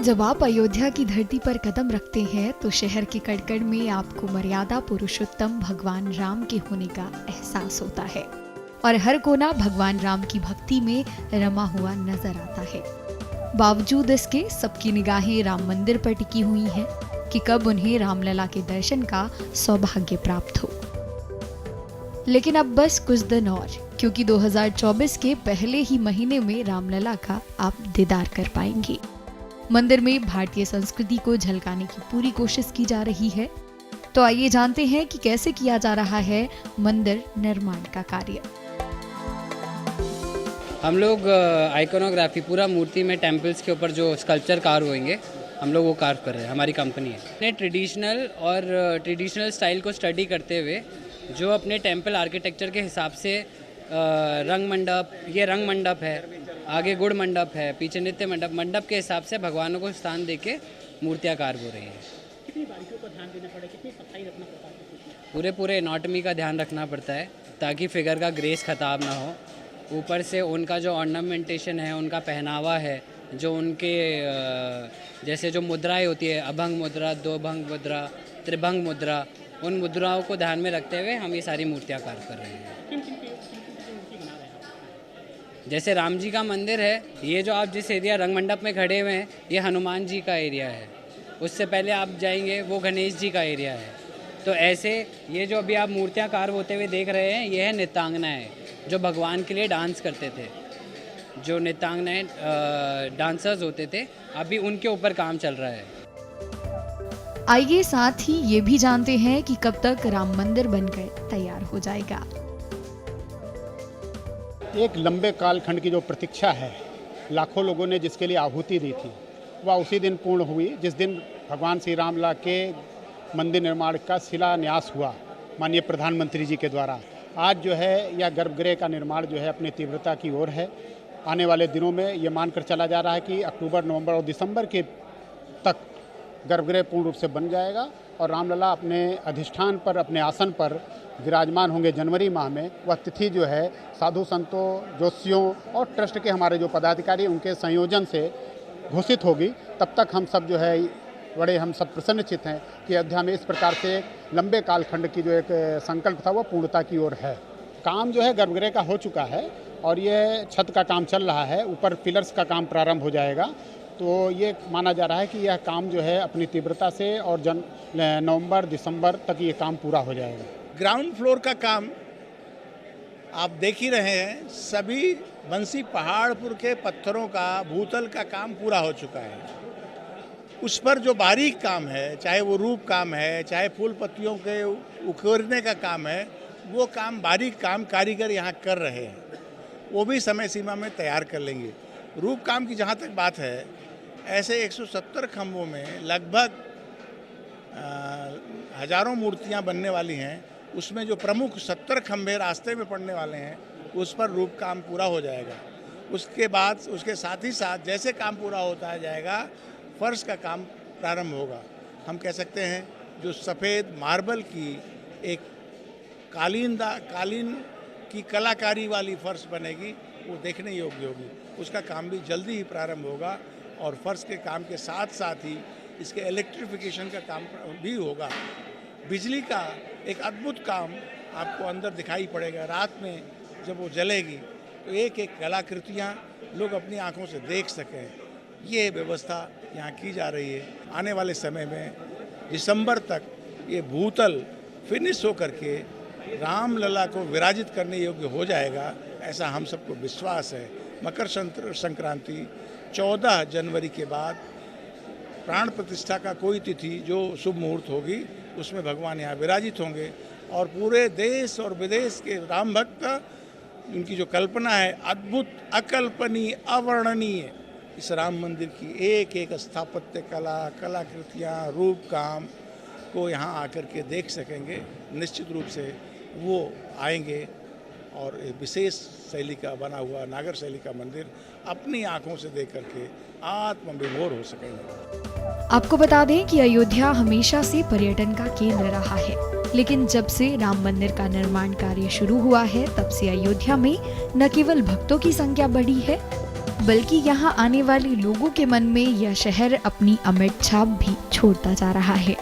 जब आप अयोध्या की धरती पर कदम रखते हैं तो शहर के कड़कड़ में आपको मर्यादा पुरुषोत्तम भगवान राम के होने का एहसास होता है और हर कोना भगवान राम की भक्ति में रमा हुआ नजर आता है। बावजूद इसके सबकी निगाहें राम मंदिर पर टिकी हुई हैं कि कब उन्हें रामलला के दर्शन का सौभाग्य प्राप्त हो। लेकिन अब बस कुछ दिन और, क्योंकि 2024 के पहले ही महीने में रामलला का आप दीदार कर पाएंगे। मंदिर में भारतीय संस्कृति को झलकाने की पूरी कोशिश की जा रही है। तो आइए जानते हैं कि कैसे किया जा रहा है मंदिर निर्माण का कार्य। हम लोग आइकोनोग्राफी पूरा मूर्ति में टेम्पल्स के ऊपर जो स्कल्पचर कार्व होंगे हम लोग वो कार्व कर रहे हैं। हमारी कंपनी है ने ट्रेडिशनल स्टाइल को स्टडी करते हुए जो अपने टेम्पल आर्किटेक्चर के हिसाब से रंग मंडप है, आगे गुड़ मंडप है, पीछे नित्य मंडप के हिसाब से भगवानों को स्थान देके मूर्तियाँ कार्व हो रही हैं। कितनी बारीकियों का ध्यान देना पड़ेगा, कितनी सफाई रखना पड़ता है? पूरे एनाटॉमी का ध्यान रखना पड़ता है ताकि फिगर का ग्रेस ख़राब ना हो। ऊपर से उनका जो ऑर्नामेंटेशन है, उनका पहनावा है, जो उनके जैसे जो मुद्राएं होती है, अभंग मुद्रा, दो भंग मुद्रा, त्रिभंग मुद्रा, उन मुद्राओं को ध्यान में रखते हुए हम ये सारी मूर्तियाँ कार्य कर रहे हैं। जैसे राम जी का मंदिर है, ये जो आप जिस एरिया रंग मंडप में खड़े हुए हैं ये हनुमान जी का एरिया है। उससे पहले आप जाएंगे वो गणेश जी का एरिया है। तो ऐसे ये जो अभी आप मूर्तियाँ कार्य होते हुए देख रहे हैं, ये है नित्यांगनाएँ जो भगवान के लिए डांस करते थे। जो नित्यांगनाएँ डांसर्स होते थे, अभी उनके ऊपर काम चल रहा है। आइए साथ ही ये भी जानते हैं कि कब तक राम मंदिर बनकर तैयार हो जाएगा। एक लंबे कालखंड की जो प्रतीक्षा है, लाखों लोगों ने जिसके लिए आहुति दी थी, वह उसी दिन पूर्ण हुई जिस दिन भगवान श्री रामलला के मंदिर निर्माण का शिलान्यास हुआ माननीय प्रधानमंत्री जी के द्वारा। आज जो है यह गर्भगृह का निर्माण जो है अपनी तीव्रता की ओर है। आने वाले दिनों में ये मानकर चला जा रहा है कि अक्टूबर, नवंबर और दिसंबर के तक गर्भगृह पूर्ण रूप से बन जाएगा और रामलला अपने अधिष्ठान पर, अपने आसन पर विराजमान होंगे जनवरी माह में। वह तिथि जो है साधु संतों, जोशियों और ट्रस्ट के हमारे जो पदाधिकारी उनके संयोजन से घोषित होगी। तब तक हम सब जो है हम सब प्रसन्नचित हैं कि अयोध्या में इस प्रकार से लंबे कालखंड की जो एक संकल्प था वह पूर्णता की ओर है। काम जो है गर्भगृह का हो चुका है और ये छत का काम चल रहा है। ऊपर पिलर्स का काम प्रारंभ हो जाएगा। तो ये माना जा रहा है कि यह काम जो है अपनी तीव्रता से और नवंबर, दिसंबर तक ये काम पूरा हो जाएगा। ग्राउंड फ्लोर का काम आप देख ही रहे हैं। सभी बंसी पहाड़पुर के पत्थरों का, भूतल का काम पूरा हो चुका है। उस पर जो बारीक काम है, चाहे वो रूप काम है, चाहे फूल पत्तियों के उखड़ने का काम है, वो काम, बारीक काम कारीगर यहाँ कर रहे हैं। वो भी समय सीमा में तैयार कर लेंगे। रूप काम की जहाँ तक बात है, ऐसे 170 खंभों में लगभग हजारों मूर्तियाँ बनने वाली हैं। उसमें जो प्रमुख 70 खंभे रास्ते में पड़ने वाले हैं, उस पर रूप काम पूरा हो जाएगा। उसके बाद उसके साथ ही साथ जैसे काम पूरा होता जाएगा, फर्श का काम प्रारंभ होगा। हम कह सकते हैं जो सफ़ेद मार्बल की एक कालीन की कलाकारी वाली फर्श बनेगी, वो देखने योग्य होगी। उसका काम भी जल्दी ही प्रारंभ होगा और फर्श के काम के साथ साथ ही इसके इलेक्ट्रिफिकेशन का काम भी होगा। बिजली का एक अद्भुत काम आपको अंदर दिखाई पड़ेगा। रात में जब वो जलेगी तो एक एक कलाकृतियाँ लोग अपनी आंखों से देख सकें, ये व्यवस्था यहाँ की जा रही है। आने वाले समय में दिसंबर तक ये भूतल फिनिश होकर के रामलला को विराजित करने योग्य हो जाएगा, ऐसा हम सबको विश्वास है। मकर संक्रांति 14 जनवरी के बाद प्राण प्रतिष्ठा का कोई तिथि जो शुभ मुहूर्त होगी, उसमें भगवान यहाँ विराजित होंगे और पूरे देश और विदेश के राम भक्त, उनकी जो कल्पना है अद्भुत, अकल्पनीय, अवर्णनीय, इस राम मंदिर की एक एक स्थापत्य कला, कलाकृतियाँ, रूप काम को यहाँ आकर के देख सकेंगे। निश्चित रूप से वो आएंगे और एक विशेष शैली का बना हुआ नागर शैली का मंदिर अपनी आंखों से देख करके आत्मविभोर हो सकेंगे। आपको बता दें कि अयोध्या हमेशा से पर्यटन का केंद्र रहा है, लेकिन जब से राम मंदिर का निर्माण कार्य शुरू हुआ है, तब से अयोध्या में न केवल भक्तों की संख्या बढ़ी है, बल्कि यहाँ आने वाले लोगों के मन में यह शहर अपनी अमिट छाप भी छोड़ता जा रहा है।